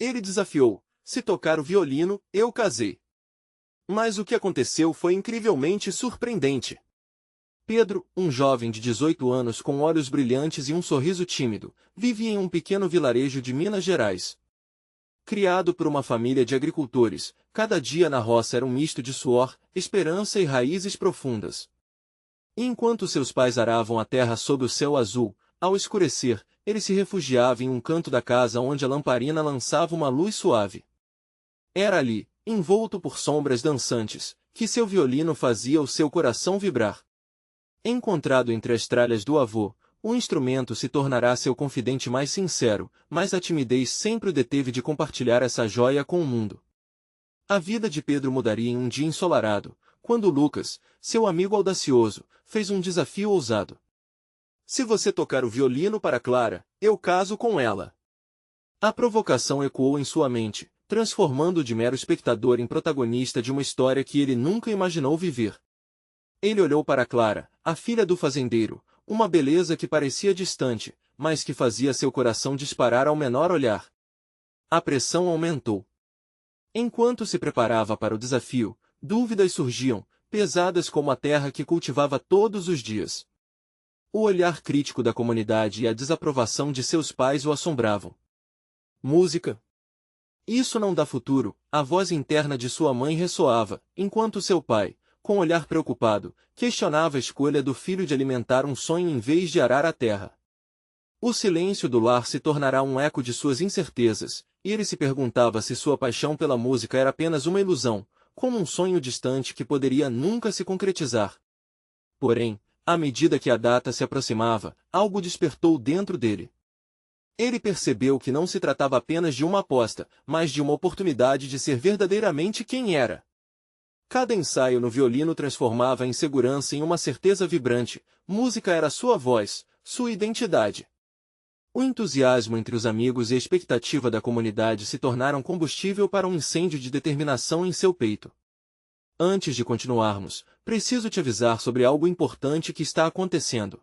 Ele desafiou: se tocar o violino, eu casei. Mas o que aconteceu foi incrivelmente surpreendente. Pedro, um jovem de 18 anos com olhos brilhantes e um sorriso tímido, vivia em um pequeno vilarejo de Minas Gerais. Criado por uma família de agricultores, cada dia na roça era um misto de suor, esperança e raízes profundas. E enquanto seus pais aravam a terra sob o céu azul, ao escurecer, ele se refugiava em um canto da casa onde a lamparina lançava uma luz suave. Era ali, envolto por sombras dançantes, que seu violino fazia o seu coração vibrar. Encontrado entre as tralhas do avô, o instrumento se tornará seu confidente mais sincero, mas a timidez sempre o deteve de compartilhar essa joia com o mundo. A vida de Pedro mudaria em um dia ensolarado, quando Lucas, seu amigo audacioso, fez um desafio ousado. Se você tocar o violino para Clara, eu caso com ela. A provocação ecoou em sua mente, transformando-o de mero espectador em protagonista de uma história que ele nunca imaginou viver. Ele olhou para Clara, a filha do fazendeiro, uma beleza que parecia distante, mas que fazia seu coração disparar ao menor olhar. A pressão aumentou. Enquanto se preparava para o desafio, dúvidas surgiam, pesadas como a terra que cultivava todos os dias. O olhar crítico da comunidade e a desaprovação de seus pais o assombravam. Música? Isso não dá futuro, a voz interna de sua mãe ressoava, enquanto seu pai, com olhar preocupado, questionava a escolha do filho de alimentar um sonho em vez de arar a terra. O silêncio do lar se tornará um eco de suas incertezas, e ele se perguntava se sua paixão pela música era apenas uma ilusão, como um sonho distante que poderia nunca se concretizar. Porém, à medida que a data se aproximava, algo despertou dentro dele. Ele percebeu que não se tratava apenas de uma aposta, mas de uma oportunidade de ser verdadeiramente quem era. Cada ensaio no violino transformava a insegurança em uma certeza vibrante, música era sua voz, sua identidade. O entusiasmo entre os amigos e a expectativa da comunidade se tornaram combustível para um incêndio de determinação em seu peito. Antes de continuarmos, preciso te avisar sobre algo importante que está acontecendo.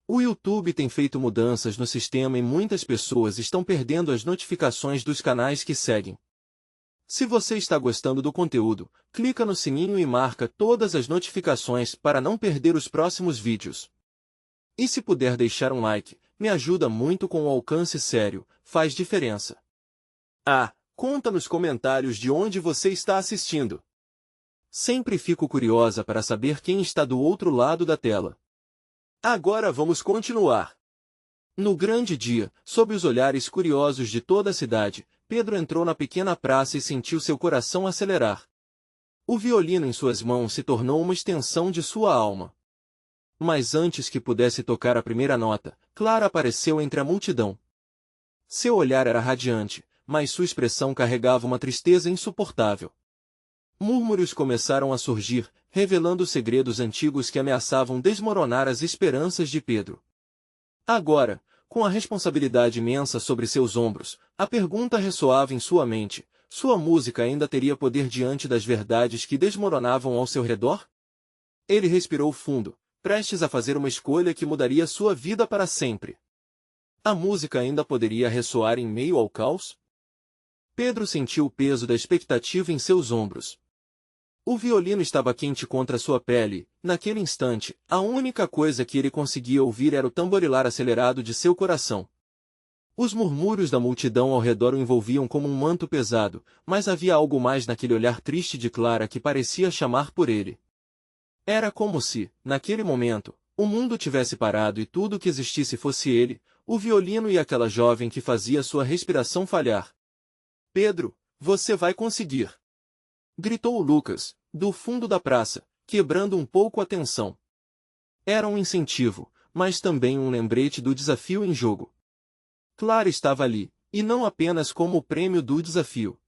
O YouTube tem feito mudanças no sistema e muitas pessoas estão perdendo as notificações dos canais que seguem. Se você está gostando do conteúdo, clica no sininho e marca todas as notificações para não perder os próximos vídeos. E se puder deixar um like, me ajuda muito com o alcance sério, faz diferença. Conta nos comentários de onde você está assistindo. Sempre fico curiosa para saber quem está do outro lado da tela. Agora vamos continuar. No grande dia, sob os olhares curiosos de toda a cidade, Pedro entrou na pequena praça e sentiu seu coração acelerar. O violino em suas mãos se tornou uma extensão de sua alma. Mas antes que pudesse tocar a primeira nota, Clara apareceu entre a multidão. Seu olhar era radiante, mas sua expressão carregava uma tristeza insuportável. Murmúrios começaram a surgir, revelando segredos antigos que ameaçavam desmoronar as esperanças de Pedro. Agora, com a responsabilidade imensa sobre seus ombros, a pergunta ressoava em sua mente: sua música ainda teria poder diante das verdades que desmoronavam ao seu redor? Ele respirou fundo, prestes a fazer uma escolha que mudaria sua vida para sempre. A música ainda poderia ressoar em meio ao caos? Pedro sentiu o peso da expectativa em seus ombros. O violino estava quente contra sua pele. Naquele instante, a única coisa que ele conseguia ouvir era o tamborilar acelerado de seu coração. Os murmúrios da multidão ao redor o envolviam como um manto pesado, mas havia algo mais naquele olhar triste de Clara que parecia chamar por ele. Era como se, naquele momento, o mundo tivesse parado e tudo o que existisse fosse ele, o violino e aquela jovem que fazia sua respiração falhar. Pedro, você vai conseguir! Gritou Lucas, do fundo da praça, quebrando um pouco a tensão. Era um incentivo, mas também um lembrete do desafio em jogo. Clara estava ali, e não apenas como o prêmio do desafio.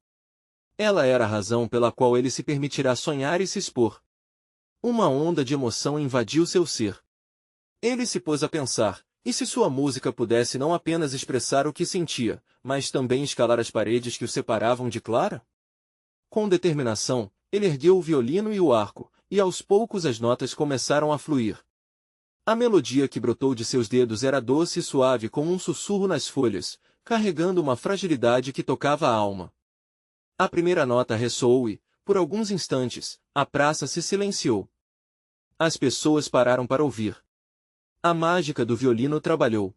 Ela era a razão pela qual ele se permitirá sonhar e se expor. Uma onda de emoção invadiu seu ser. Ele se pôs a pensar, e se sua música pudesse não apenas expressar o que sentia, mas também escalar as paredes que o separavam de Clara? Com determinação, ele ergueu o violino e o arco, e aos poucos as notas começaram a fluir. A melodia que brotou de seus dedos era doce e suave como um sussurro nas folhas, carregando uma fragilidade que tocava a alma. A primeira nota ressoou e, por alguns instantes, a praça se silenciou. As pessoas pararam para ouvir. A mágica do violino trabalhou.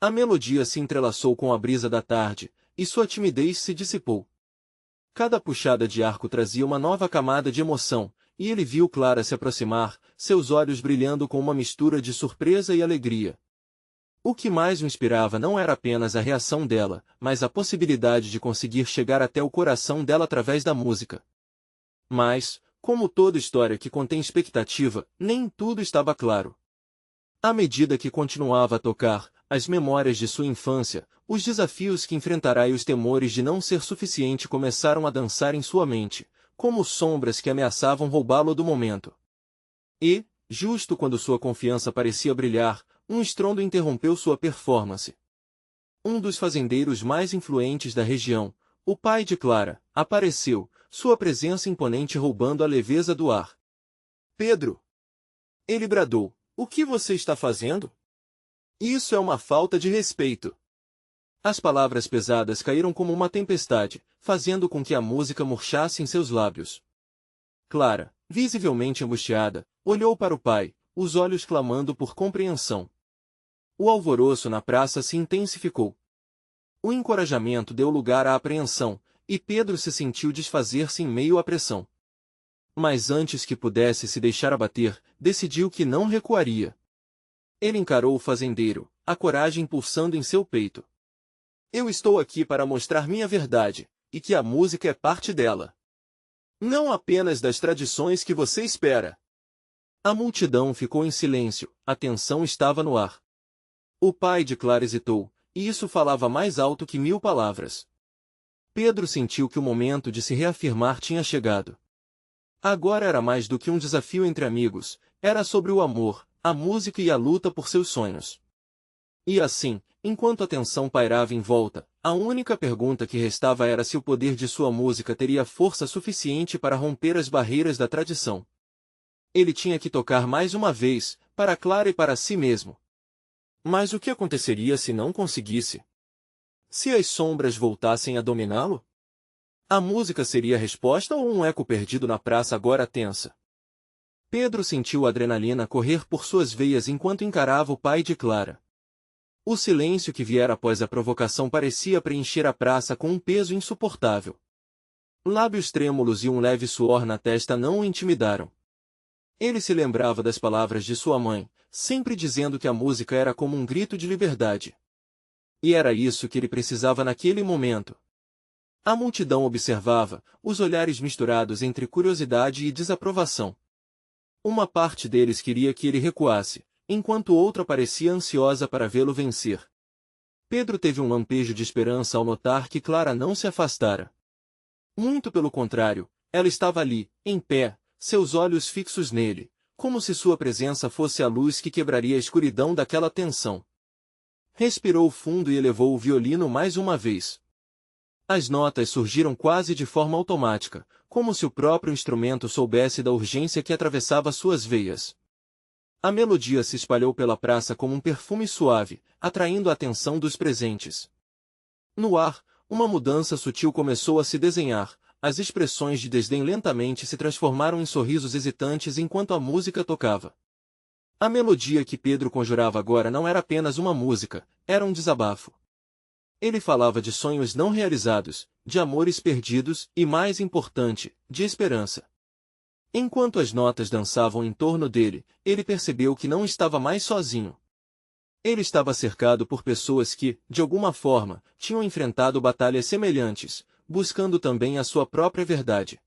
A melodia se entrelaçou com a brisa da tarde, e sua timidez se dissipou. Cada puxada de arco trazia uma nova camada de emoção, e ele viu Clara se aproximar, seus olhos brilhando com uma mistura de surpresa e alegria. O que mais o inspirava não era apenas a reação dela, mas a possibilidade de conseguir chegar até o coração dela através da música. Mas, como toda história que contém expectativa, nem tudo estava claro. À medida que continuava a tocar, as memórias de sua infância, os desafios que enfrentará e os temores de não ser suficiente começaram a dançar em sua mente, como sombras que ameaçavam roubá-lo do momento. E, justo quando sua confiança parecia brilhar, um estrondo interrompeu sua performance. Um dos fazendeiros mais influentes da região, o pai de Clara, apareceu, sua presença imponente roubando a leveza do ar. Pedro! Ele bradou, o que você está fazendo? Isso é uma falta de respeito. As palavras pesadas caíram como uma tempestade, fazendo com que a música murchasse em seus lábios. Clara, visivelmente angustiada, olhou para o pai, os olhos clamando por compreensão. O alvoroço na praça se intensificou. O encorajamento deu lugar à apreensão, e Pedro se sentiu desfazer-se em meio à pressão. Mas antes que pudesse se deixar abater, decidiu que não recuaria. Ele encarou o fazendeiro, a coragem pulsando em seu peito. Eu estou aqui para mostrar minha verdade, e que a música é parte dela. Não apenas das tradições que você espera. A multidão ficou em silêncio, a tensão estava no ar. O pai de Clara hesitou, e isso falava mais alto que 1000 palavras. Pedro sentiu que o momento de se reafirmar tinha chegado. Agora era mais do que um desafio entre amigos, era sobre o amor, a música e a luta por seus sonhos. E assim, enquanto a tensão pairava em volta, a única pergunta que restava era se o poder de sua música teria força suficiente para romper as barreiras da tradição. Ele tinha que tocar mais uma vez, para Clara e para si mesmo. Mas o que aconteceria se não conseguisse? Se as sombras voltassem a dominá-lo? A música seria a resposta ou um eco perdido na praça agora tensa? Pedro sentiu a adrenalina correr por suas veias enquanto encarava o pai de Clara. O silêncio que viera após a provocação parecia preencher a praça com um peso insuportável. Lábios trêmulos e um leve suor na testa não o intimidaram. Ele se lembrava das palavras de sua mãe, sempre dizendo que a música era como um grito de liberdade. E era isso que ele precisava naquele momento. A multidão observava, os olhares misturados entre curiosidade e desaprovação. Uma parte deles queria que ele recuasse, enquanto outra parecia ansiosa para vê-lo vencer. Pedro teve um lampejo de esperança ao notar que Clara não se afastara. Muito pelo contrário, ela estava ali, em pé, seus olhos fixos nele, como se sua presença fosse a luz que quebraria a escuridão daquela tensão. Respirou fundo e elevou o violino mais uma vez. As notas surgiram quase de forma automática, como se o próprio instrumento soubesse da urgência que atravessava suas veias. A melodia se espalhou pela praça como um perfume suave, atraindo a atenção dos presentes. No ar, uma mudança sutil começou a se desenhar, as expressões de desdém lentamente se transformaram em sorrisos hesitantes enquanto a música tocava. A melodia que Pedro conjurava agora não era apenas uma música, era um desabafo. Ele falava de sonhos não realizados, de amores perdidos e, mais importante, de esperança. Enquanto as notas dançavam em torno dele, ele percebeu que não estava mais sozinho. Ele estava cercado por pessoas que, de alguma forma, tinham enfrentado batalhas semelhantes, buscando também a sua própria verdade.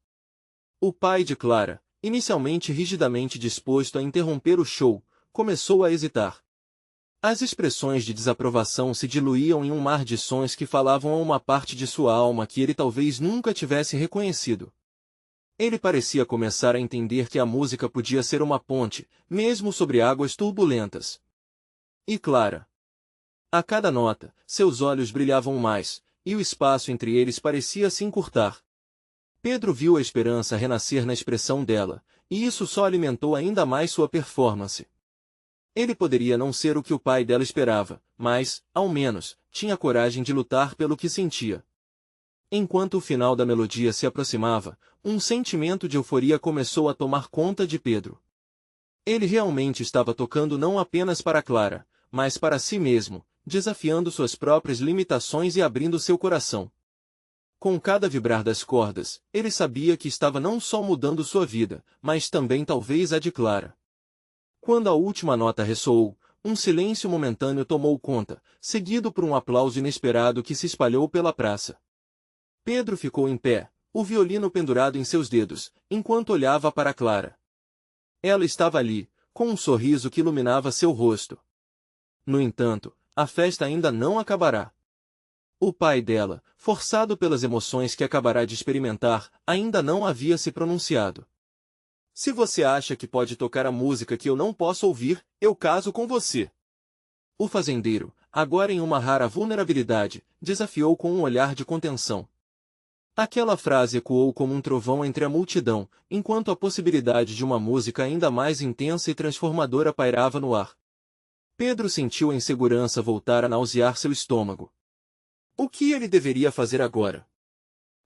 O pai de Clara, inicialmente rigidamente disposto a interromper o show, começou a hesitar. As expressões de desaprovação se diluíam em um mar de sons que falavam a uma parte de sua alma que ele talvez nunca tivesse reconhecido. Ele parecia começar a entender que a música podia ser uma ponte, mesmo sobre águas turbulentas. E Clara. A cada nota, seus olhos brilhavam mais, e o espaço entre eles parecia se encurtar. Pedro viu a esperança renascer na expressão dela, e isso só alimentou ainda mais sua performance. Ele poderia não ser o que o pai dela esperava, mas, ao menos, tinha coragem de lutar pelo que sentia. Enquanto o final da melodia se aproximava, um sentimento de euforia começou a tomar conta de Pedro. Ele realmente estava tocando não apenas para Clara, mas para si mesmo, desafiando suas próprias limitações e abrindo seu coração. Com cada vibrar das cordas, ele sabia que estava não só mudando sua vida, mas também talvez a de Clara. Quando a última nota ressoou, um silêncio momentâneo tomou conta, seguido por um aplauso inesperado que se espalhou pela praça. Pedro ficou em pé, o violino pendurado em seus dedos, enquanto olhava para Clara. Ela estava ali, com um sorriso que iluminava seu rosto. No entanto, a festa ainda não acabará. O pai dela, forçado pelas emoções que acabará de experimentar, ainda não havia se pronunciado. Se você acha que pode tocar a música que eu não posso ouvir, eu caso com você. O fazendeiro, agora em uma rara vulnerabilidade, desafiou com um olhar de contenção. Aquela frase ecoou como um trovão entre a multidão, enquanto a possibilidade de uma música ainda mais intensa e transformadora pairava no ar. Pedro sentiu a insegurança voltar a nausear seu estômago. O que ele deveria fazer agora?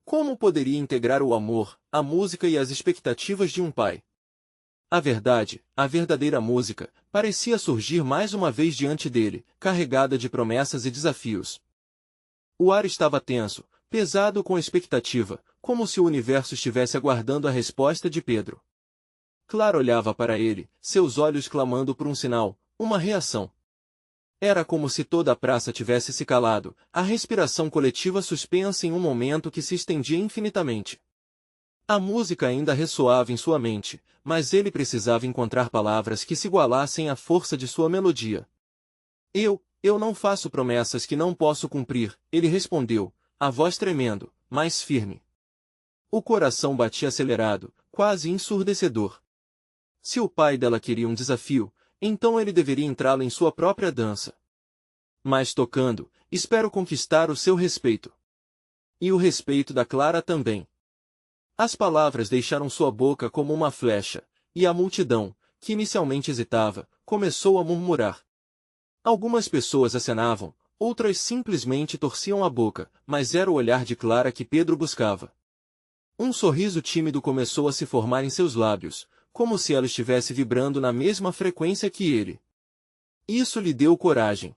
Como poderia integrar o amor, a música e as expectativas de um pai? A verdade, a verdadeira música, parecia surgir mais uma vez diante dele, carregada de promessas e desafios. O ar estava tenso, pesado com expectativa, como se o universo estivesse aguardando a resposta de Pedro. Clara olhava para ele, seus olhos clamando por um sinal, uma reação. Era como se toda a praça tivesse se calado, a respiração coletiva suspensa em um momento que se estendia infinitamente. A música ainda ressoava em sua mente, mas ele precisava encontrar palavras que se igualassem à força de sua melodia. Eu não faço promessas que não posso cumprir, ele respondeu, a voz tremendo, mas firme. O coração batia acelerado, quase ensurdecedor. Se o pai dela queria um desafio, então ele deveria entrá-lo em sua própria dança. Mas tocando, espero conquistar o seu respeito. E o respeito da Clara também. As palavras deixaram sua boca como uma flecha, e a multidão, que inicialmente hesitava, começou a murmurar. Algumas pessoas acenavam, outras simplesmente torciam a boca, mas era o olhar de Clara que Pedro buscava. Um sorriso tímido começou a se formar em seus lábios, como se ela estivesse vibrando na mesma frequência que ele. Isso lhe deu coragem.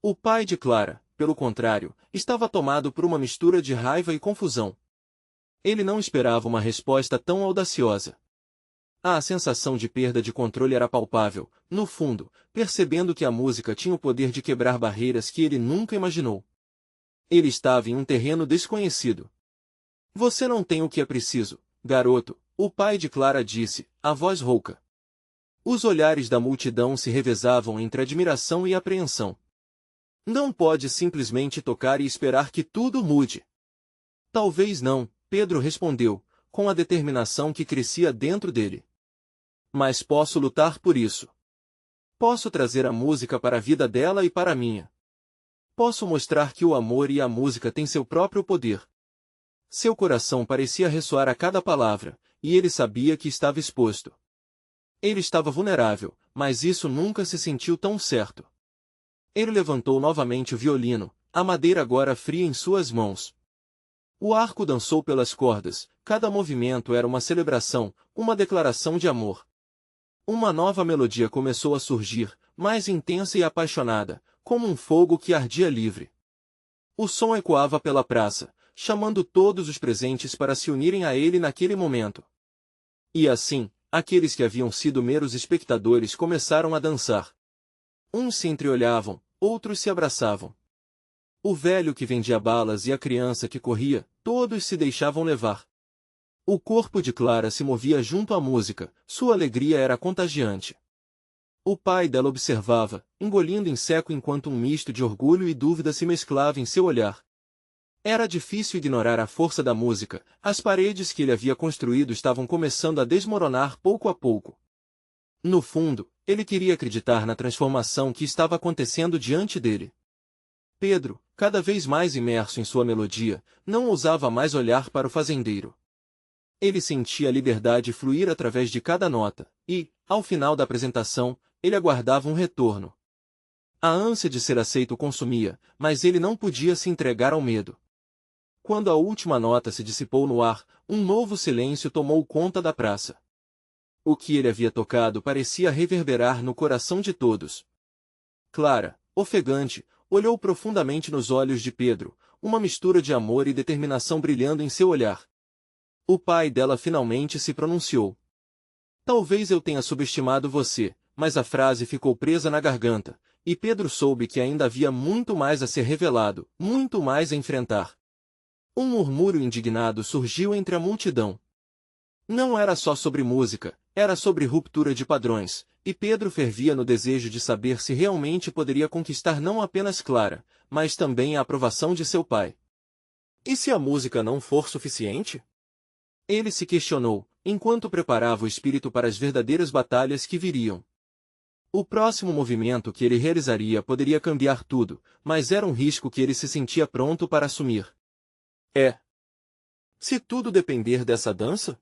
O pai de Clara, pelo contrário, estava tomado por uma mistura de raiva e confusão. Ele não esperava uma resposta tão audaciosa. A sensação de perda de controle era palpável, no fundo, percebendo que a música tinha o poder de quebrar barreiras que ele nunca imaginou. Ele estava em um terreno desconhecido. Você não tem o que é preciso, garoto, o pai de Clara disse, a voz rouca. Os olhares da multidão se revezavam entre admiração e apreensão. Não pode simplesmente tocar e esperar que tudo mude. Talvez não, Pedro respondeu, com a determinação que crescia dentro dele. Mas posso lutar por isso. Posso trazer a música para a vida dela e para a minha. Posso mostrar que o amor e a música têm seu próprio poder. Seu coração parecia ressoar a cada palavra, e ele sabia que estava exposto. Ele estava vulnerável, mas isso nunca se sentiu tão certo. Ele levantou novamente o violino, a madeira agora fria em suas mãos. O arco dançou pelas cordas, cada movimento era uma celebração, uma declaração de amor. Uma nova melodia começou a surgir, mais intensa e apaixonada, como um fogo que ardia livre. O som ecoava pela praça, chamando todos os presentes para se unirem a ele naquele momento. E assim, aqueles que haviam sido meros espectadores começaram a dançar. Uns se entreolhavam, outros se abraçavam. O velho que vendia balas e a criança que corria, todos se deixavam levar. O corpo de Clara se movia junto à música, sua alegria era contagiante. O pai dela observava, engolindo em seco enquanto um misto de orgulho e dúvida se mesclava em seu olhar. Era difícil ignorar a força da música, as paredes que ele havia construído estavam começando a desmoronar pouco a pouco. No fundo, ele queria acreditar na transformação que estava acontecendo diante dele. Pedro, cada vez mais imerso em sua melodia, não ousava mais olhar para o fazendeiro. Ele sentia a liberdade fluir através de cada nota, e, ao final da apresentação, ele aguardava um retorno. A ânsia de ser aceito o consumia, mas ele não podia se entregar ao medo. Quando a última nota se dissipou no ar, um novo silêncio tomou conta da praça. O que ele havia tocado parecia reverberar no coração de todos. Clara, ofegante, olhou profundamente nos olhos de Pedro, uma mistura de amor e determinação brilhando em seu olhar. O pai dela finalmente se pronunciou. Talvez eu tenha subestimado você, mas a frase ficou presa na garganta, e Pedro soube que ainda havia muito mais a ser revelado, muito mais a enfrentar. Um murmúrio indignado surgiu entre a multidão. Não era só sobre música, era sobre ruptura de padrões, e Pedro fervia no desejo de saber se realmente poderia conquistar não apenas Clara, mas também a aprovação de seu pai. E se a música não for suficiente? Ele se questionou, enquanto preparava o espírito para as verdadeiras batalhas que viriam. O próximo movimento que ele realizaria poderia cambiar tudo, mas era um risco que ele se sentia pronto para assumir. Se tudo depender dessa dança?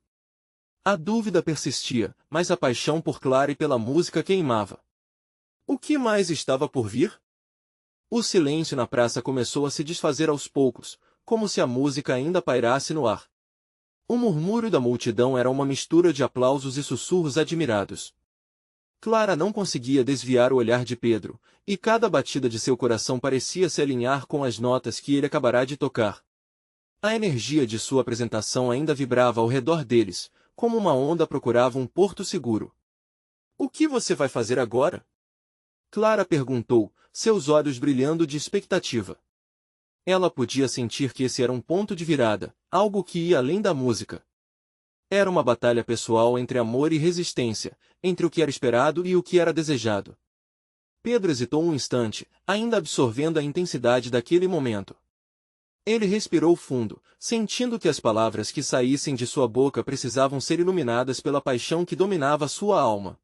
A dúvida persistia, mas a paixão por Clara e pela música queimava. O que mais estava por vir? O silêncio na praça começou a se desfazer aos poucos, como se a música ainda pairasse no ar. O murmúrio da multidão era uma mistura de aplausos e sussurros admirados. Clara não conseguia desviar o olhar de Pedro, e cada batida de seu coração parecia se alinhar com as notas que ele acabará de tocar. A energia de sua apresentação ainda vibrava ao redor deles, como uma onda procurava um porto seguro. O que você vai fazer agora? Clara perguntou, seus olhos brilhando de expectativa. Ela podia sentir que esse era um ponto de virada, algo que ia além da música. Era uma batalha pessoal entre amor e resistência, entre o que era esperado e o que era desejado. Pedro hesitou um instante, ainda absorvendo a intensidade daquele momento. Ele respirou fundo, sentindo que as palavras que saíssem de sua boca precisavam ser iluminadas pela paixão que dominava sua alma.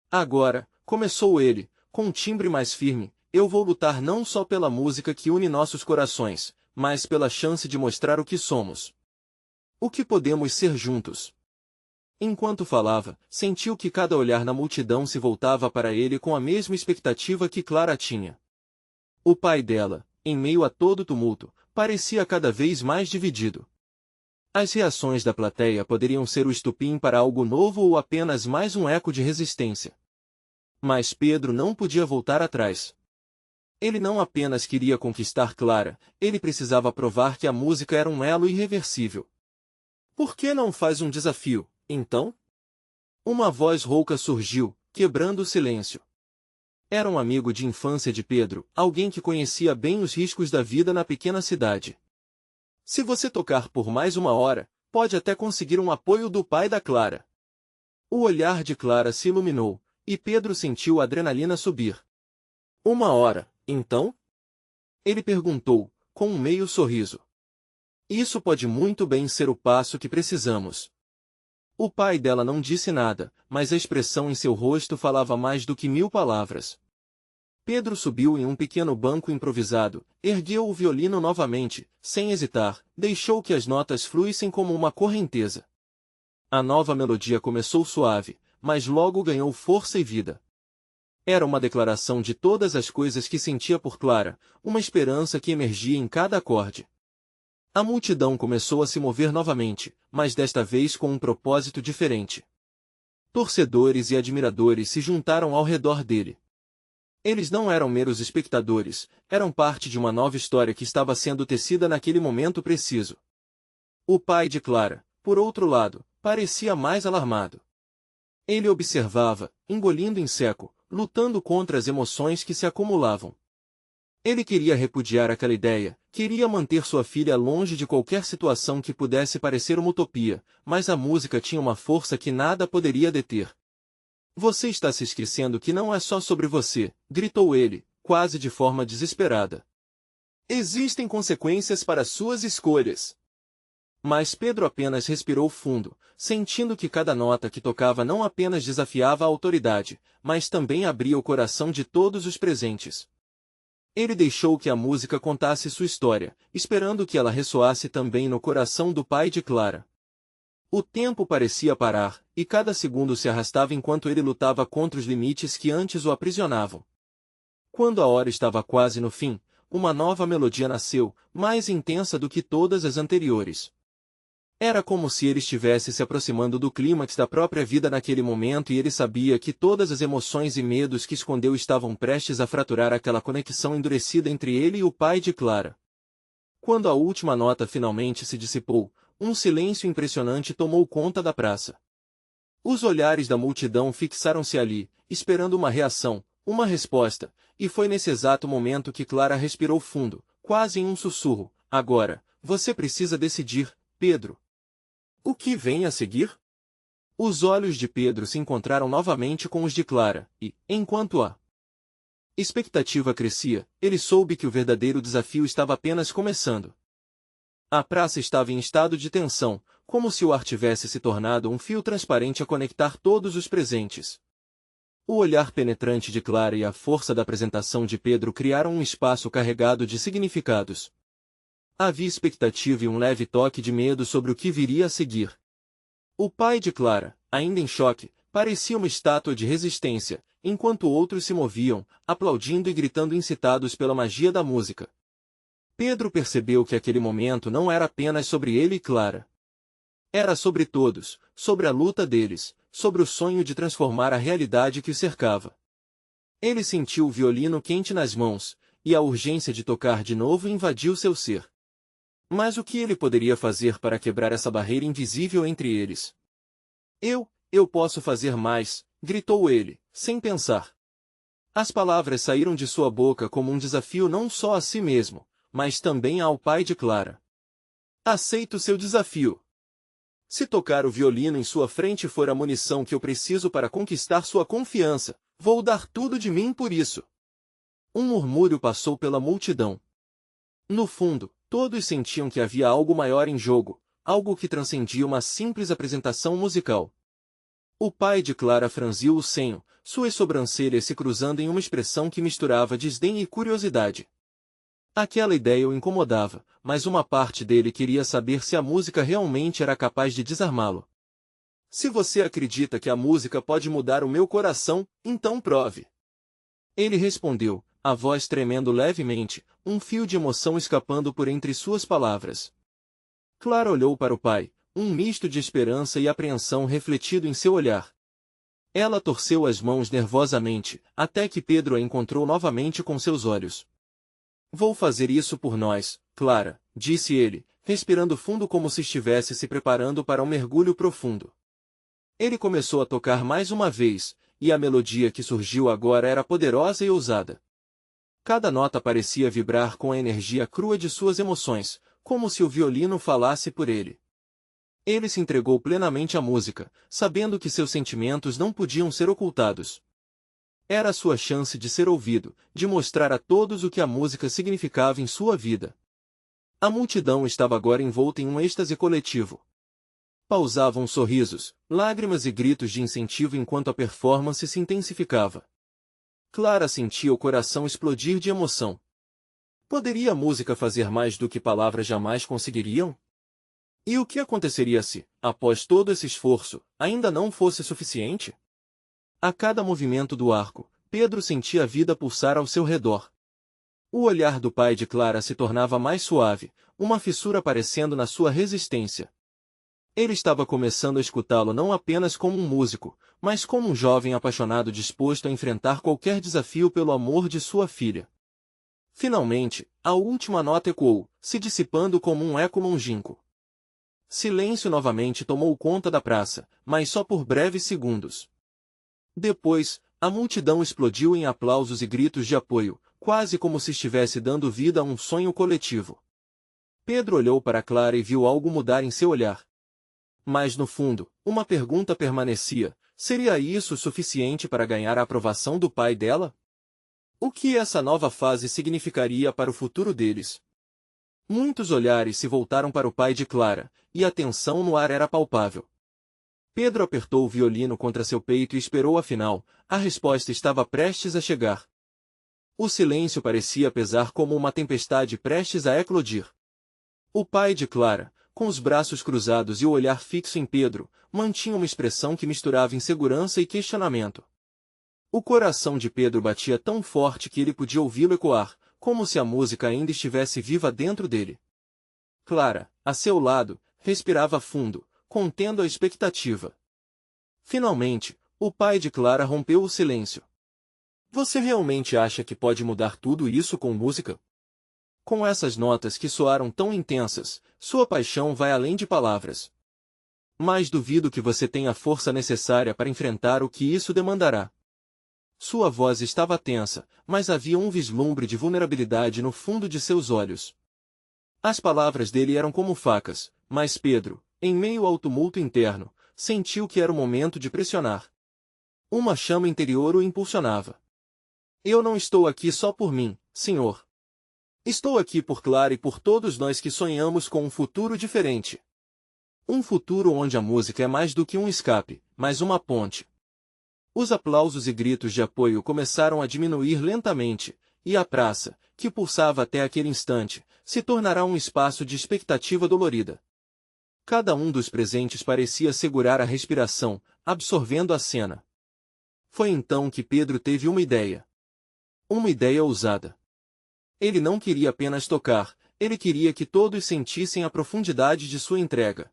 Agora, começou ele, com um timbre mais firme, eu vou lutar não só pela música que une nossos corações, mas pela chance de mostrar o que somos. O que podemos ser juntos. Enquanto falava, sentiu que cada olhar na multidão se voltava para ele com a mesma expectativa que Clara tinha. O pai dela, em meio a todo o tumulto, parecia cada vez mais dividido. As reações da plateia poderiam ser o estupim para algo novo ou apenas mais um eco de resistência. Mas Pedro não podia voltar atrás. Ele não apenas queria conquistar Clara, ele precisava provar que a música era um elo irreversível. Por que não faz um desafio, então? Uma voz rouca surgiu, quebrando o silêncio. Era um amigo de infância de Pedro, alguém que conhecia bem os riscos da vida na pequena cidade. Se você tocar por mais uma hora, pode até conseguir um apoio do pai da Clara. O olhar de Clara se iluminou, e Pedro sentiu a adrenalina subir. Uma hora, então? Ele perguntou, com um meio sorriso. Isso pode muito bem ser o passo que precisamos. O pai dela não disse nada, mas a expressão em seu rosto falava mais do que 1000 palavras. Pedro subiu em um pequeno banco improvisado, ergueu o violino novamente, sem hesitar, deixou que as notas fluíssem como uma correnteza. A nova melodia começou suave, mas logo ganhou força e vida. Era uma declaração de todas as coisas que sentia por Clara, uma esperança que emergia em cada acorde. A multidão começou a se mover novamente, mas desta vez com um propósito diferente. Torcedores e admiradores se juntaram ao redor dele. Eles não eram meros espectadores, eram parte de uma nova história que estava sendo tecida naquele momento preciso. O pai de Clara, por outro lado, parecia mais alarmado. Ele observava, engolindo em seco, lutando contra as emoções que se acumulavam. Ele queria repudiar aquela ideia, queria manter sua filha longe de qualquer situação que pudesse parecer uma utopia, mas a música tinha uma força que nada poderia deter. Você está se esquecendo que não é só sobre você, gritou ele, quase de forma desesperada. Existem consequências para suas escolhas. Mas Pedro apenas respirou fundo, sentindo que cada nota que tocava não apenas desafiava a autoridade, mas também abria o coração de todos os presentes. Ele deixou que a música contasse sua história, esperando que ela ressoasse também no coração do pai de Clara. O tempo parecia parar, e cada segundo se arrastava enquanto ele lutava contra os limites que antes o aprisionavam. Quando a hora estava quase no fim, uma nova melodia nasceu, mais intensa do que todas as anteriores. Era como se ele estivesse se aproximando do clímax da própria vida naquele momento e ele sabia que todas as emoções e medos que escondeu estavam prestes a fraturar aquela conexão endurecida entre ele e o pai de Clara. Quando a última nota finalmente se dissipou, um silêncio impressionante tomou conta da praça. Os olhares da multidão fixaram-se ali, esperando uma reação, uma resposta, e foi nesse exato momento que Clara respirou fundo, quase em um sussurro. Agora, você precisa decidir, Pedro. O que vem a seguir? Os olhos de Pedro se encontraram novamente com os de Clara, e, enquanto a expectativa crescia, ele soube que o verdadeiro desafio estava apenas começando. A praça estava em estado de tensão, como se o ar tivesse se tornado um fio transparente a conectar todos os presentes. O olhar penetrante de Clara e a força da apresentação de Pedro criaram um espaço carregado de significados. Havia expectativa e um leve toque de medo sobre o que viria a seguir. O pai de Clara, ainda em choque, parecia uma estátua de resistência, enquanto outros se moviam, aplaudindo e gritando incitados pela magia da música. Pedro percebeu que aquele momento não era apenas sobre ele e Clara. Era sobre todos, sobre a luta deles, sobre o sonho de transformar a realidade que o cercava. Ele sentiu o violino quente nas mãos, e a urgência de tocar de novo invadiu seu ser. Mas o que ele poderia fazer para quebrar essa barreira invisível entre eles? Eu posso fazer mais, gritou ele, sem pensar. As palavras saíram de sua boca como um desafio não só a si mesmo, mas também ao pai de Clara. Aceito seu desafio. Se tocar o violino em sua frente for a munição que eu preciso para conquistar sua confiança, vou dar tudo de mim por isso. Um murmúrio passou pela multidão. No fundo, todos sentiam que havia algo maior em jogo, algo que transcendia uma simples apresentação musical. O pai de Clara franziu o senho, suas sobrancelhas se cruzando em uma expressão que misturava desdém e curiosidade. Aquela ideia o incomodava, mas uma parte dele queria saber se a música realmente era capaz de desarmá-lo. Se você acredita que a música pode mudar o meu coração, então prove. Ele respondeu, a voz tremendo levemente, um fio de emoção escapando por entre suas palavras. Clara olhou para o pai, um misto de esperança e apreensão refletido em seu olhar. Ela torceu as mãos nervosamente, até que Pedro a encontrou novamente com seus olhos. Vou fazer isso por nós, Clara, disse ele, respirando fundo como se estivesse se preparando para um mergulho profundo. Ele começou a tocar mais uma vez, e a melodia que surgiu agora era poderosa e ousada. Cada nota parecia vibrar com a energia crua de suas emoções, como se o violino falasse por ele. Ele se entregou plenamente à música, sabendo que seus sentimentos não podiam ser ocultados. Era a sua chance de ser ouvido, de mostrar a todos o que a música significava em sua vida. A multidão estava agora envolta em um êxtase coletivo. Pausavam sorrisos, lágrimas e gritos de incentivo enquanto a performance se intensificava. Clara sentia o coração explodir de emoção. Poderia a música fazer mais do que palavras jamais conseguiriam? E o que aconteceria se, após todo esse esforço, ainda não fosse suficiente? A cada movimento do arco, Pedro sentia a vida pulsar ao seu redor. O olhar do pai de Clara se tornava mais suave, uma fissura aparecendo na sua resistência. Ele estava começando a escutá-lo não apenas como um músico, mas como um jovem apaixonado disposto a enfrentar qualquer desafio pelo amor de sua filha. Finalmente, a última nota ecoou, se dissipando como um eco longínquo. Silêncio novamente tomou conta da praça, mas só por breves segundos. Depois, a multidão explodiu em aplausos e gritos de apoio, quase como se estivesse dando vida a um sonho coletivo. Pedro olhou para Clara e viu algo mudar em seu olhar. Mas no fundo, uma pergunta permanecia: seria isso suficiente para ganhar a aprovação do pai dela? O que essa nova fase significaria para o futuro deles? Muitos olhares se voltaram para o pai de Clara, e a tensão no ar era palpável. Pedro apertou o violino contra seu peito e esperou afinal, a resposta estava prestes a chegar. O silêncio parecia pesar como uma tempestade prestes a eclodir. O pai de Clara, com os braços cruzados e o olhar fixo em Pedro, mantinha uma expressão que misturava insegurança e questionamento. O coração de Pedro batia tão forte que ele podia ouvi-lo ecoar, como se a música ainda estivesse viva dentro dele. Clara, a seu lado, respirava fundo, contendo a expectativa. Finalmente, o pai de Clara rompeu o silêncio. Você realmente acha que pode mudar tudo isso com música? Com essas notas que soaram tão intensas, sua paixão vai além de palavras. Mas duvido que você tenha a força necessária para enfrentar o que isso demandará. Sua voz estava tensa, mas havia um vislumbre de vulnerabilidade no fundo de seus olhos. As palavras dele eram como facas, mas Pedro, em meio ao tumulto interno, sentiu que era o momento de pressionar. Uma chama interior o impulsionava. Eu não estou aqui só por mim, senhor. Estou aqui por Clara e por todos nós que sonhamos com um futuro diferente. Um futuro onde a música é mais do que um escape, mas uma ponte. Os aplausos e gritos de apoio começaram a diminuir lentamente, e a praça, que pulsava até aquele instante, se tornará um espaço de expectativa dolorida. Cada um dos presentes parecia segurar a respiração, absorvendo a cena. Foi então que Pedro teve uma ideia. Uma ideia ousada. Ele não queria apenas tocar, ele queria que todos sentissem a profundidade de sua entrega.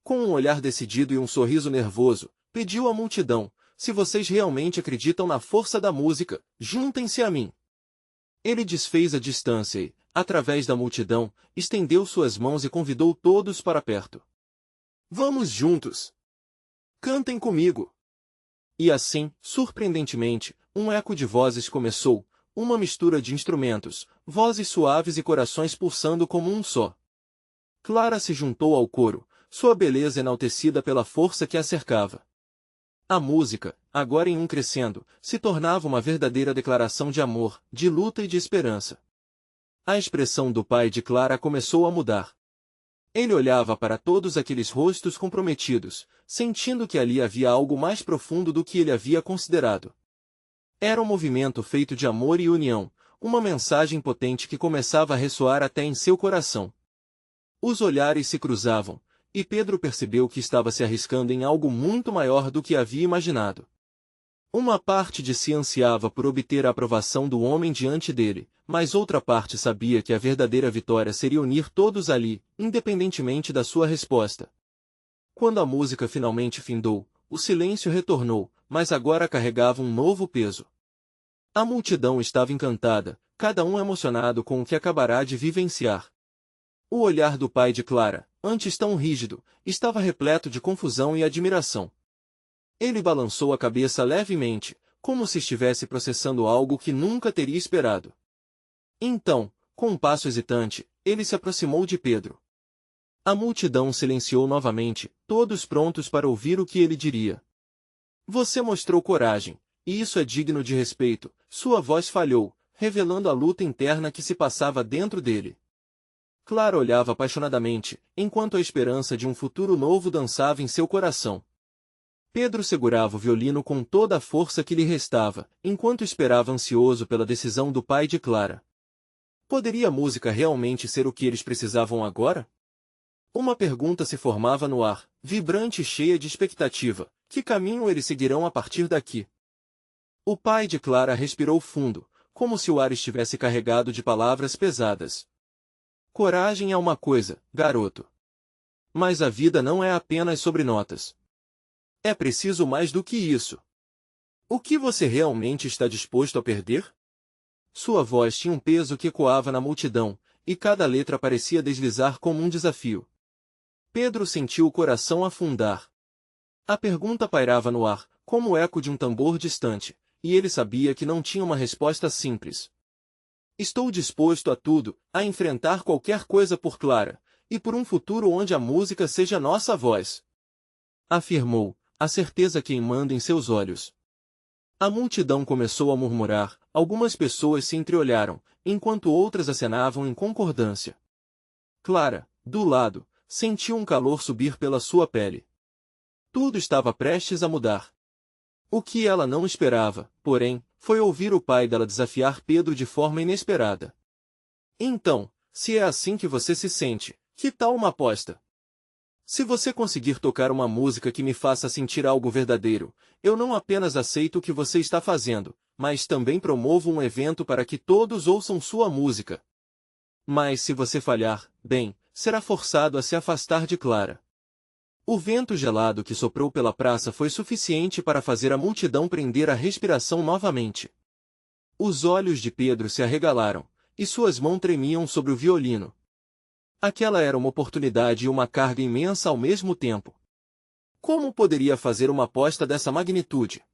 Com um olhar decidido e um sorriso nervoso, pediu à multidão, se vocês realmente acreditam na força da música, juntem-se a mim. Ele desfez a distância e, através da multidão, estendeu suas mãos e convidou todos para perto. Vamos juntos! Cantem comigo! E assim, surpreendentemente, um eco de vozes começou, uma mistura de instrumentos, vozes suaves e corações pulsando como um só. Clara se juntou ao coro, sua beleza enaltecida pela força que a cercava. A música, agora em um crescendo, se tornava uma verdadeira declaração de amor, de luta e de esperança. A expressão do pai de Clara começou a mudar. Ele olhava para todos aqueles rostos comprometidos, sentindo que ali havia algo mais profundo do que ele havia considerado. Era um movimento feito de amor e união, uma mensagem potente que começava a ressoar até em seu coração. Os olhares se cruzavam, e Pedro percebeu que estava se arriscando em algo muito maior do que havia imaginado. Uma parte de si ansiava por obter a aprovação do homem diante dele, mas outra parte sabia que a verdadeira vitória seria unir todos ali, independentemente da sua resposta. Quando a música finalmente findou, o silêncio retornou, mas agora carregava um novo peso. A multidão estava encantada, cada um emocionado com o que acabará de vivenciar. O olhar do pai de Clara, antes tão rígido, estava repleto de confusão e admiração. Ele balançou a cabeça levemente, como se estivesse processando algo que nunca teria esperado. Então, com um passo hesitante, ele se aproximou de Pedro. A multidão silenciou novamente, todos prontos para ouvir o que ele diria. Você mostrou coragem, e isso é digno de respeito. Sua voz falhou, revelando a luta interna que se passava dentro dele. Clara olhava apaixonadamente, enquanto a esperança de um futuro novo dançava em seu coração. Pedro segurava o violino com toda a força que lhe restava, enquanto esperava ansioso pela decisão do pai de Clara. Poderia a música realmente ser o que eles precisavam agora? Uma pergunta se formava no ar, vibrante e cheia de expectativa. Que caminho eles seguirão a partir daqui? O pai de Clara respirou fundo, como se o ar estivesse carregado de palavras pesadas. Coragem é uma coisa, garoto. Mas a vida não é apenas sobre notas. É preciso mais do que isso. O que você realmente está disposto a perder? Sua voz tinha um peso que ecoava na multidão, e cada letra parecia deslizar como um desafio. Pedro sentiu o coração afundar. A pergunta pairava no ar, como o eco de um tambor distante, e ele sabia que não tinha uma resposta simples. Estou disposto a tudo, a enfrentar qualquer coisa por Clara, e por um futuro onde a música seja nossa voz. Afirmou, a certeza queimando em seus olhos. A multidão começou a murmurar, algumas pessoas se entreolharam, enquanto outras acenavam em concordância. Clara, do lado, sentiu um calor subir pela sua pele. Tudo estava prestes a mudar. O que ela não esperava, porém, foi ouvir o pai dela desafiar Pedro de forma inesperada. Então, se é assim que você se sente, Que tal uma aposta? Se você conseguir tocar uma música que me faça sentir algo verdadeiro, eu não apenas aceito o que você está fazendo, mas também promovo um evento para que todos ouçam sua música. Mas se você falhar, bem, será forçado a se afastar de Clara. O vento gelado que soprou pela praça foi suficiente para fazer a multidão prender a respiração novamente. Os olhos de Pedro se arregalaram, e suas mãos tremiam sobre o violino. Aquela era uma oportunidade e uma carga imensa ao mesmo tempo. Como poderia fazer uma aposta dessa magnitude?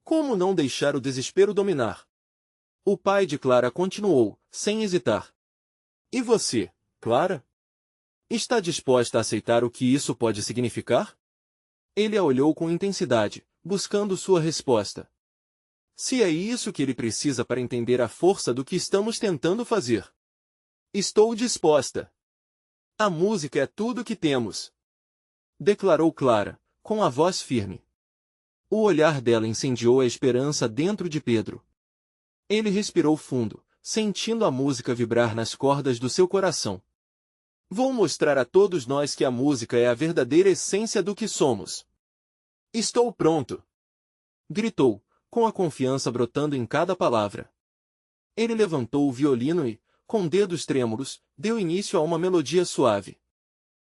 Como não deixar o desespero dominar? O pai de Clara continuou, sem hesitar. E você, Clara? Está disposta a aceitar o que isso pode significar? Ele a olhou com intensidade, buscando sua resposta. Se é isso que ele precisa para entender a força do que estamos tentando fazer. Estou disposta. A música é tudo que temos. Declarou Clara, com a voz firme. O olhar dela incendiou a esperança dentro de Pedro. Ele respirou fundo, sentindo a música vibrar nas cordas do seu coração. Vou mostrar a todos nós que a música é a verdadeira essência do que somos. Estou pronto! Gritou, com a confiança brotando em cada palavra. Ele levantou o violino e, com dedos trêmulos, deu início a uma melodia suave.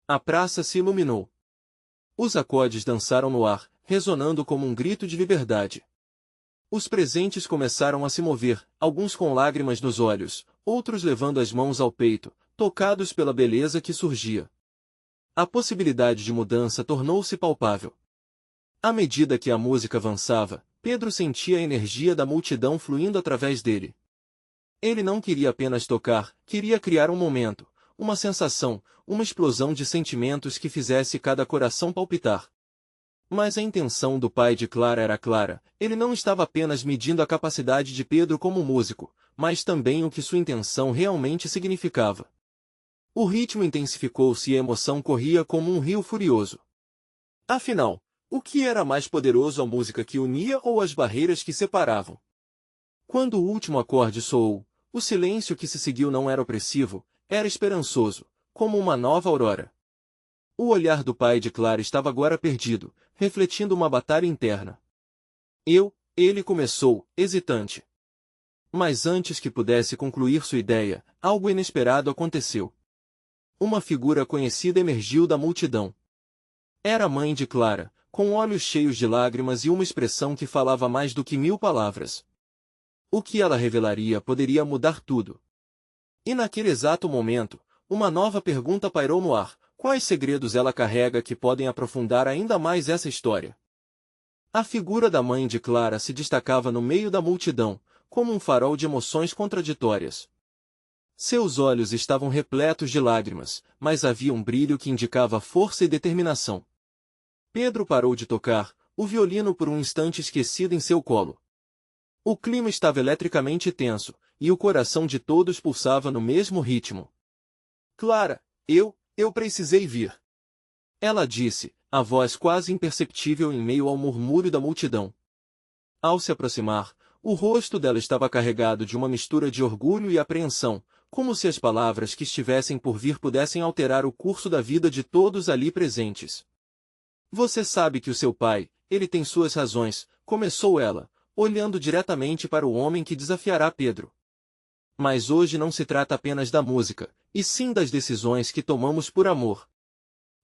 A praça se iluminou. Os acordes dançaram no ar, ressonando como um grito de liberdade. Os presentes começaram a se mover, alguns com lágrimas nos olhos, outros levando as mãos ao peito, tocados pela beleza que surgia. A possibilidade de mudança tornou-se palpável. À medida que a música avançava, Pedro sentia a energia da multidão fluindo através dele. Ele não queria apenas tocar, queria criar um momento, uma sensação, uma explosão de sentimentos que fizesse cada coração palpitar. Mas a intenção do pai de Clara era clara, ele não estava apenas medindo a capacidade de Pedro como músico, mas também o que sua intenção realmente significava. O ritmo intensificou-se e a emoção corria como um rio furioso. Afinal, o que era mais poderoso, a música que unia ou as barreiras que separavam? Quando o último acorde soou, o silêncio que se seguiu não era opressivo, era esperançoso, como uma nova aurora. O olhar do pai de Clara estava agora perdido, refletindo uma batalha interna. Ele começou, hesitante. Mas antes que pudesse concluir sua ideia, algo inesperado aconteceu. Uma figura conhecida emergiu da multidão. Era a mãe de Clara, com olhos cheios de lágrimas e uma expressão que falava mais do que 1000 palavras. O que ela revelaria poderia mudar tudo. E naquele exato momento, uma nova pergunta pairou no ar: quais segredos ela carrega que podem aprofundar ainda mais essa história? A figura da mãe de Clara se destacava no meio da multidão, como um farol de emoções contraditórias. Seus olhos estavam repletos de lágrimas, mas havia um brilho que indicava força e determinação. Pedro parou de tocar, o violino por um instante esquecido em seu colo. O clima estava eletricamente tenso, e o coração de todos pulsava no mesmo ritmo. Clara, eu precisei vir. Ela disse, a voz quase imperceptível em meio ao murmúrio da multidão. Ao se aproximar, o rosto dela estava carregado de uma mistura de orgulho e apreensão, como se as palavras que estivessem por vir pudessem alterar o curso da vida de todos ali presentes. Você sabe que o seu pai, ele tem suas razões, começou ela, olhando diretamente para o homem que desafiará Pedro. Mas hoje não se trata apenas da música, e sim das decisões que tomamos por amor.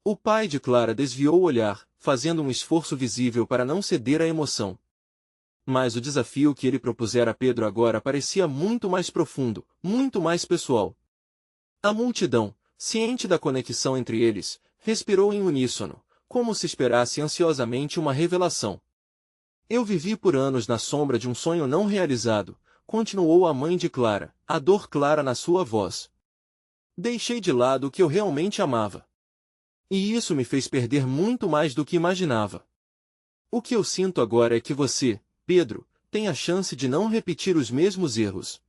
O pai de Clara desviou o olhar, fazendo um esforço visível para não ceder à emoção. Mas o desafio que ele propusera a Pedro agora parecia muito mais profundo, muito mais pessoal. A multidão, ciente da conexão entre eles, respirou em uníssono, como se esperasse ansiosamente uma revelação. Eu vivi por anos na sombra de um sonho não realizado, continuou a mãe de Clara, a dor clara na sua voz. Deixei de lado o que eu realmente amava. E isso me fez perder muito mais do que imaginava. O que eu sinto agora é que você, Pedro, tem a chance de não repetir os mesmos erros.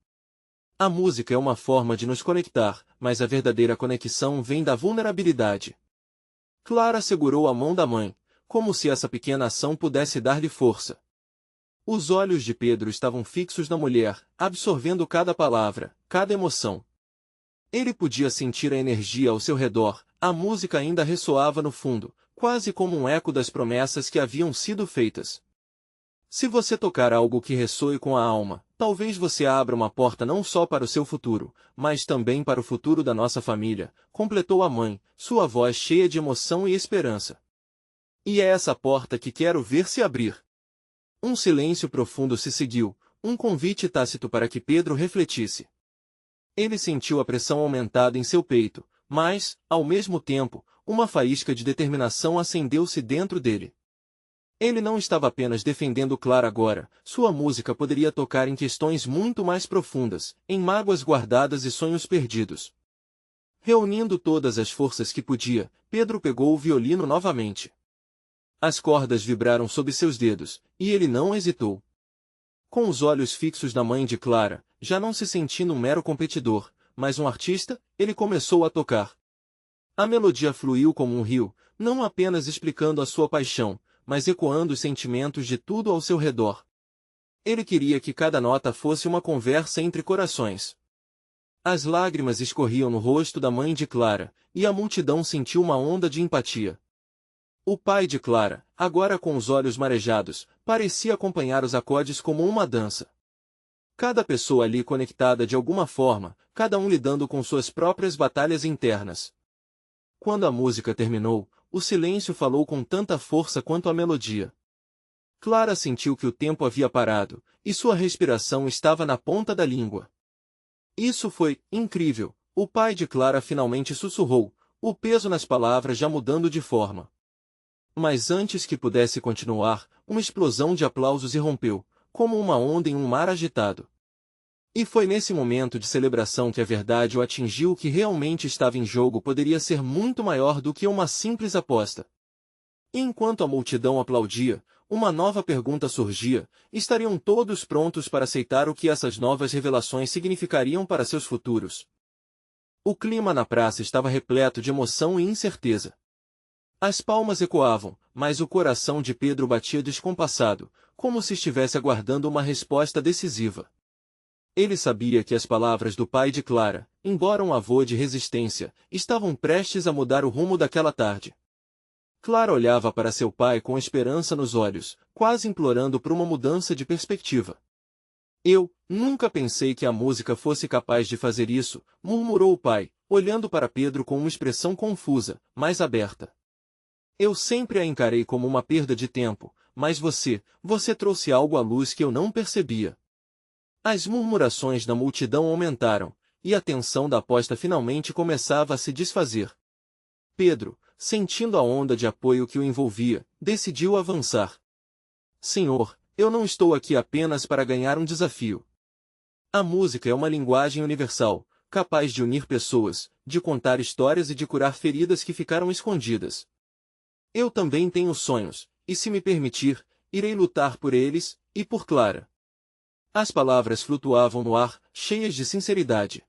A música é uma forma de nos conectar, mas a verdadeira conexão vem da vulnerabilidade. Clara segurou a mão da mãe, como se essa pequena ação pudesse dar-lhe força. Os olhos de Pedro estavam fixos na mulher, absorvendo cada palavra, cada emoção. Ele podia sentir a energia ao seu redor, a música ainda ressoava no fundo, quase como um eco das promessas que haviam sido feitas. Se você tocar algo que ressoe com a alma, talvez você abra uma porta não só para o seu futuro, mas também para o futuro da nossa família, completou a mãe, sua voz cheia de emoção e esperança. E é essa porta que quero ver se abrir. Um silêncio profundo se seguiu, um convite tácito para que Pedro refletisse. Ele sentiu a pressão aumentada em seu peito, mas, ao mesmo tempo, uma faísca de determinação acendeu-se dentro dele. Ele não estava apenas defendendo Clara agora, sua música poderia tocar em questões muito mais profundas, em mágoas guardadas e sonhos perdidos. Reunindo todas as forças que podia, Pedro pegou o violino novamente. As cordas vibraram sob seus dedos, e ele não hesitou. Com os olhos fixos na mãe de Clara, já não se sentindo um mero competidor, mas um artista, ele começou a tocar. A melodia fluiu como um rio, não apenas explicando a sua paixão, mas ecoando os sentimentos de tudo ao seu redor. Ele queria que cada nota fosse uma conversa entre corações. As lágrimas escorriam no rosto da mãe de Clara, e a multidão sentiu uma onda de empatia. O pai de Clara, agora com os olhos marejados, parecia acompanhar os acordes como uma dança. Cada pessoa ali conectada de alguma forma, cada um lidando com suas próprias batalhas internas. Quando a música terminou, o silêncio falou com tanta força quanto a melodia. Clara sentiu que o tempo havia parado, e sua respiração estava na ponta da língua. Isso foi incrível, o pai de Clara finalmente sussurrou, o peso nas palavras já mudando de forma. Mas antes que pudesse continuar, uma explosão de aplausos irrompeu, como uma onda em um mar agitado. E foi nesse momento de celebração que a verdade o atingiu. O que realmente estava em jogo poderia ser muito maior do que uma simples aposta. E enquanto a multidão aplaudia, uma nova pergunta surgia: estariam todos prontos para aceitar o que essas novas revelações significariam para seus futuros? O clima na praça estava repleto de emoção e incerteza. As palmas ecoavam, mas o coração de Pedro batia descompassado, como se estivesse aguardando uma resposta decisiva. Ele sabia que as palavras do pai de Clara, embora um avô de resistência, estavam prestes a mudar o rumo daquela tarde. Clara olhava para seu pai com esperança nos olhos, quase implorando por uma mudança de perspectiva. Eu nunca pensei que a música fosse capaz de fazer isso, murmurou o pai, olhando para Pedro com uma expressão confusa, mas aberta. Eu sempre a encarei como uma perda de tempo, mas você trouxe algo à luz que eu não percebia. As murmurações da multidão aumentaram, e a tensão da aposta finalmente começava a se desfazer. Pedro, sentindo a onda de apoio que o envolvia, decidiu avançar. Senhor, eu não estou aqui apenas para ganhar um desafio. A música é uma linguagem universal, capaz de unir pessoas, de contar histórias e de curar feridas que ficaram escondidas. Eu também tenho sonhos, e se me permitir, irei lutar por eles, e por Clara. As palavras flutuavam no ar, cheias de sinceridade.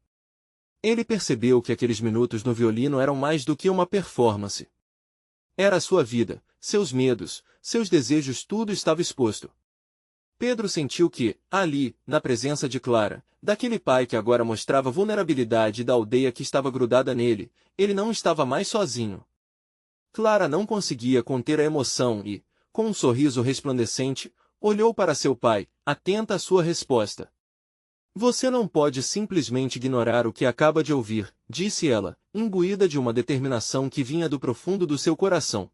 Ele percebeu que aqueles minutos no violino eram mais do que uma performance. Era a sua vida, seus medos, seus desejos, tudo estava exposto. Pedro sentiu que, ali, na presença de Clara, daquele pai que agora mostrava vulnerabilidade e da aldeia que estava grudada nele, ele não estava mais sozinho. Clara não conseguia conter a emoção e, com um sorriso resplandecente, olhou para seu pai, atenta à sua resposta. Você não pode simplesmente ignorar o que acaba de ouvir, disse ela, imbuída de uma determinação que vinha do profundo do seu coração.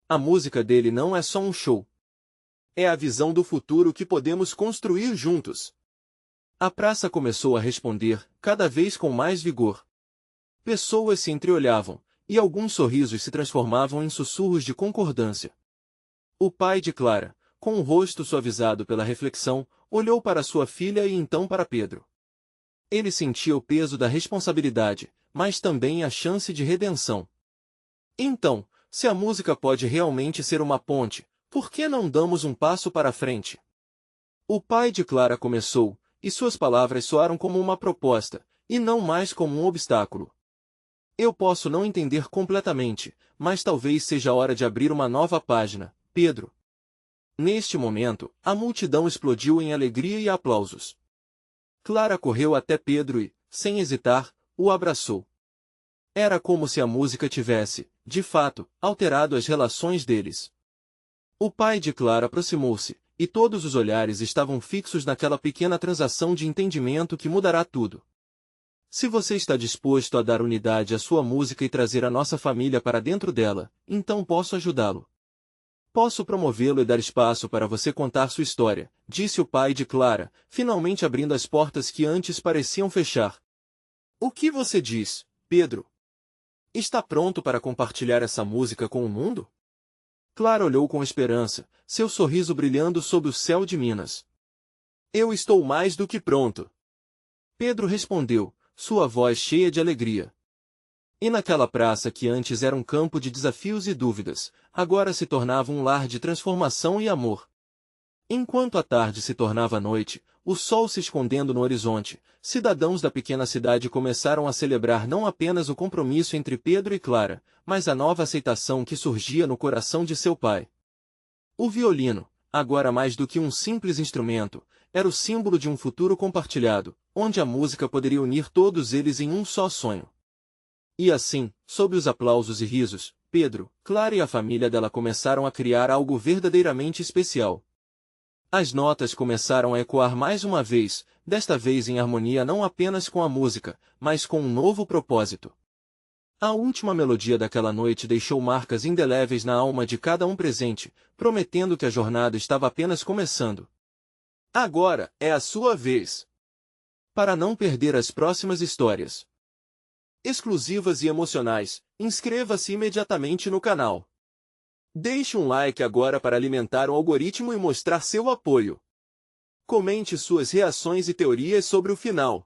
A música dele não é só um show. É a visão do futuro que podemos construir juntos. A praça começou a responder, cada vez com mais vigor. Pessoas se entreolhavam, e alguns sorrisos se transformavam em sussurros de concordância. O pai de Clara, com o rosto suavizado pela reflexão, olhou para sua filha e então para Pedro. Ele sentia o peso da responsabilidade, mas também a chance de redenção. Então, se a música pode realmente ser uma ponte, por que não damos um passo para frente? O pai de Clara começou, e suas palavras soaram como uma proposta, e não mais como um obstáculo. Eu posso não entender completamente, mas talvez seja a hora de abrir uma nova página, Pedro. Neste momento, a multidão explodiu em alegria e aplausos. Clara correu até Pedro e, sem hesitar, o abraçou. Era como se a música tivesse, de fato, alterado as relações deles. O pai de Clara aproximou-se, e todos os olhares estavam fixos naquela pequena transação de entendimento que mudará tudo. Se você está disposto a dar unidade à sua música e trazer a nossa família para dentro dela, então posso ajudá-lo. Posso promovê-lo e dar espaço para você contar sua história, disse o pai de Clara, finalmente abrindo as portas que antes pareciam fechar. O que você diz, Pedro? Está pronto para compartilhar essa música com o mundo? Clara olhou com esperança, seu sorriso brilhando sob o céu de Minas. Eu estou mais do que pronto. Pedro respondeu, sua voz cheia de alegria. E naquela praça que antes era um campo de desafios e dúvidas, agora se tornava um lar de transformação e amor. Enquanto a tarde se tornava noite, o sol se escondendo no horizonte, cidadãos da pequena cidade começaram a celebrar não apenas o compromisso entre Pedro e Clara, mas a nova aceitação que surgia no coração de seu pai. O violino, agora mais do que um simples instrumento, era o símbolo de um futuro compartilhado, onde a música poderia unir todos eles em um só sonho. E assim, sob os aplausos e risos, Pedro, Clara e a família dela começaram a criar algo verdadeiramente especial. As notas começaram a ecoar mais uma vez, desta vez em harmonia não apenas com a música, mas com um novo propósito. A última melodia daquela noite deixou marcas indeléveis na alma de cada um presente, prometendo que a jornada estava apenas começando. Agora é a sua vez. Para não perder as próximas histórias exclusivas e emocionais, inscreva-se imediatamente no canal. Deixe um like agora para alimentar o algoritmo e mostrar seu apoio. Comente suas reações e teorias sobre o final.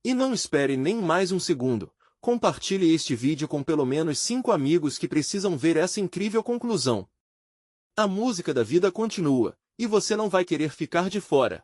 E não espere nem mais um segundo. Compartilhe este vídeo com pelo menos 5 amigos que precisam ver essa incrível conclusão. A música da vida continua, e você não vai querer ficar de fora.